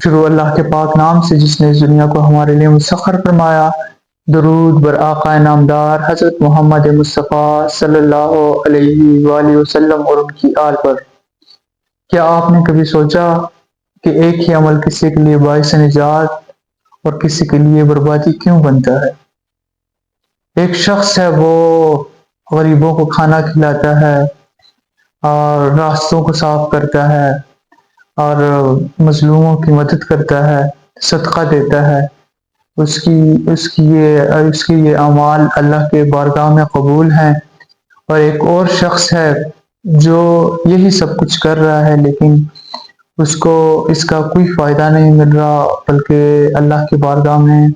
شروع اللہ کے پاک نام سے جس نے اس دنیا کو ہمارے لیے مسخر فرمایا۔ درود بر آقا نامدار حضرت محمد مصطفیٰ صلی اللہ علیہ وآلہ وسلم اور ان کی آل پر۔ کیا آپ نے کبھی سوچا کہ ایک ہی عمل کسی کے لیے باعث نجات اور کسی کے لیے بربادی کیوں بنتا ہے؟ ایک شخص ہے، وہ غریبوں کو کھانا کھلاتا ہے اور راستوں کو صاف کرتا ہے اور مظلوموں کی مدد کرتا ہے، صدقہ دیتا ہے۔ اس کی یہ اعمال اللہ کے بارگاہ میں قبول ہیں۔ اور ایک اور شخص ہے جو یہی سب کچھ کر رہا ہے لیکن اس کو اس کا کوئی فائدہ نہیں مل رہا، بلکہ اللہ کی بارگاہ میں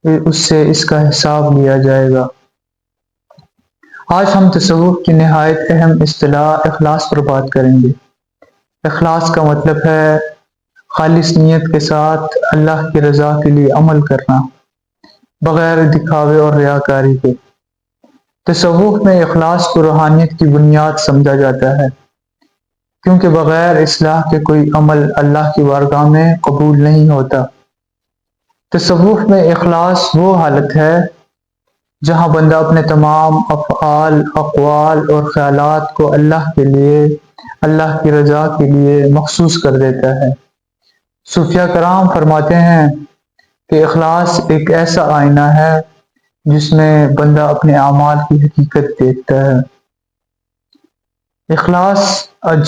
اس سے اس کا حساب لیا جائے گا۔ آج ہم تصوف کی نہایت اہم اصطلاح اخلاص پر بات کریں گے۔ اخلاص کا مطلب ہے خالص نیت کے ساتھ اللہ کی رضا کے لیے عمل کرنا، بغیر دکھاوے اور ریاکاری کے۔ تصوف میں اخلاص کو روحانیت کی بنیاد سمجھا جاتا ہے، کیونکہ بغیر اصلاح کے کوئی عمل اللہ کی بارگاہ میں قبول نہیں ہوتا۔ تصوف میں اخلاص وہ حالت ہے جہاں بندہ اپنے تمام افعال، اقوال اور خیالات کو اللہ کے لیے، اللہ کی رضا کے لیے مخصوص کر دیتا ہے۔ صوفیہ کرام فرماتے ہیں کہ اخلاص ایک ایسا آئینہ ہے جس میں بندہ اپنے اعمال کی حقیقت دیکھتا ہے۔ اخلاص،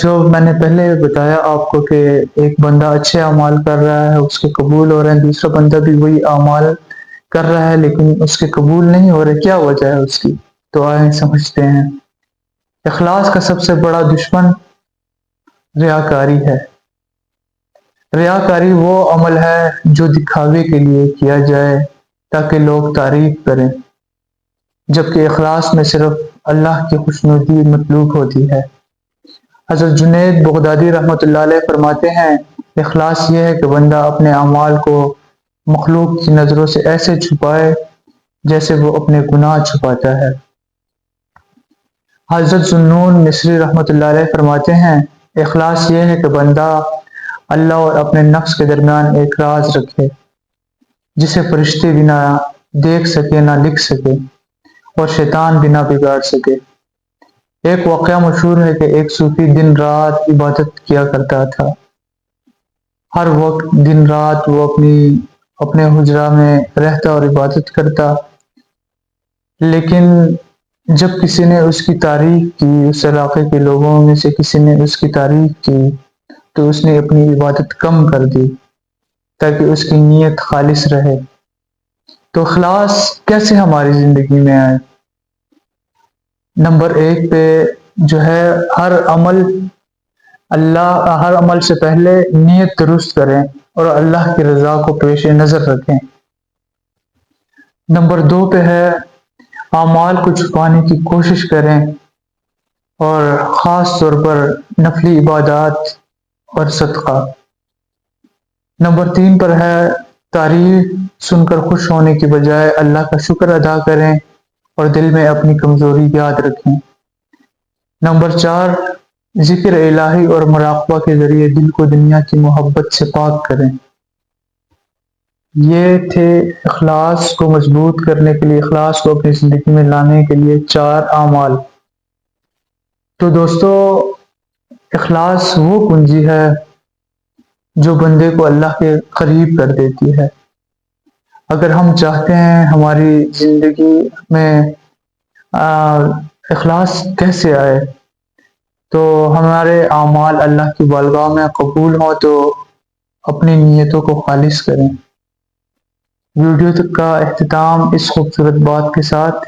جو میں نے پہلے بتایا آپ کو کہ ایک بندہ اچھے اعمال کر رہا ہے، اس کے قبول ہو رہے ہیں، دوسرا بندہ بھی وہی اعمال کر رہا ہے لیکن اس کے قبول نہیں ہو رہے، کیا وجہ ہے اس کی؟ تو آئیں سمجھتے ہیں۔ اخلاص کا سب سے بڑا دشمن ریاکاری ہے۔ ریاکاری وہ عمل ہے جو دکھاوے کے لیے کیا جائے تاکہ لوگ تعریف کریں، جبکہ اخلاص میں صرف اللہ کی خوشنودی مطلوب ہوتی ہے۔ حضرت جنید بغدادی رحمۃ اللہ علیہ فرماتے ہیں، اخلاص یہ ہے کہ بندہ اپنے اعمال کو مخلوق کی نظروں سے ایسے چھپائے جیسے وہ اپنے گناہ چھپاتا ہے۔ حضرت ذوالنون مصری رحمۃ اللہ علیہ فرماتے ہیں، اخلاص یہ ہے کہ بندہ اللہ اور اپنے نفس کے درمیان ایک راز رکھے جسے فرشتے بھی نہ دیکھ سکے، نہ لکھ سکے، اور شیطان بھی نہ بگاڑ سکے۔ ایک واقعہ مشہور ہے کہ ایک صوفی دن رات عبادت کیا کرتا تھا۔ ہر وقت دن رات وہ اپنے حجرہ میں رہتا اور عبادت کرتا، لیکن جب کسی نے اس کی تعریف کی، اس علاقے کے لوگوں میں سے کسی نے اس کی تعریف کی، تو اس نے اپنی عبادت کم کر دی تاکہ اس کی نیت خالص رہے۔ تو اخلاص کیسے ہماری زندگی میں آئے؟ نمبر 1 پہ جو ہے، ہر عمل سے پہلے نیت درست کریں اور اللہ کی رضا کو پیش نظر رکھیں۔ نمبر 2 پہ ہے، اعمال کو چھپانے کی کوشش کریں اور خاص طور پر نفلی عبادات اور صدقہ۔ نمبر 3 پر ہے، تعریف سن کر خوش ہونے کی بجائے اللہ کا شکر ادا کریں اور دل میں اپنی کمزوری یاد رکھیں۔ نمبر 4، ذکر الہی اور مراقبہ کے ذریعے دل کو دنیا کی محبت سے پاک کریں۔ یہ تھے اخلاص کو مضبوط کرنے کے لیے، اخلاص کو اپنی زندگی میں لانے کے لیے 4 اعمال۔ تو دوستو، اخلاص وہ کنجی ہے جو بندے کو اللہ کے قریب کر دیتی ہے۔ اگر ہم چاہتے ہیں ہماری زندگی میں اخلاص کیسے آئے، تو ہمارے اعمال اللہ کی بارگاہ میں قبول ہوں، تو اپنی نیتوں کو خالص کریں۔ ویڈیو کا اختتام اس خوبصورت بات کے ساتھ،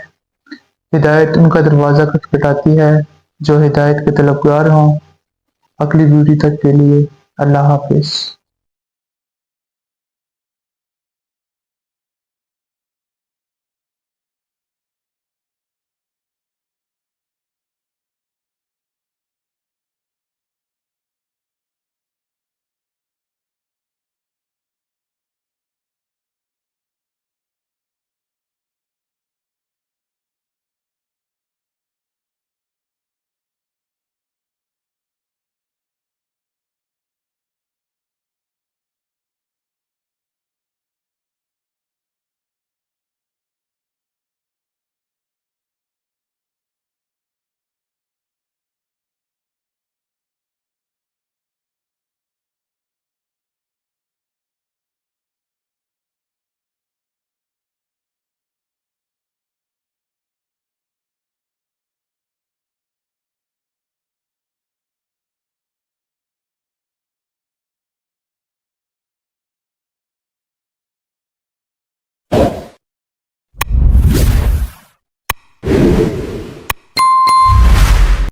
ہدایت ان کا دروازہ کھٹکھٹاتی ہے جو ہدایت کے طلبگار ہوں۔ اگلی ویڈیو تک کے لیے اللہ حافظ۔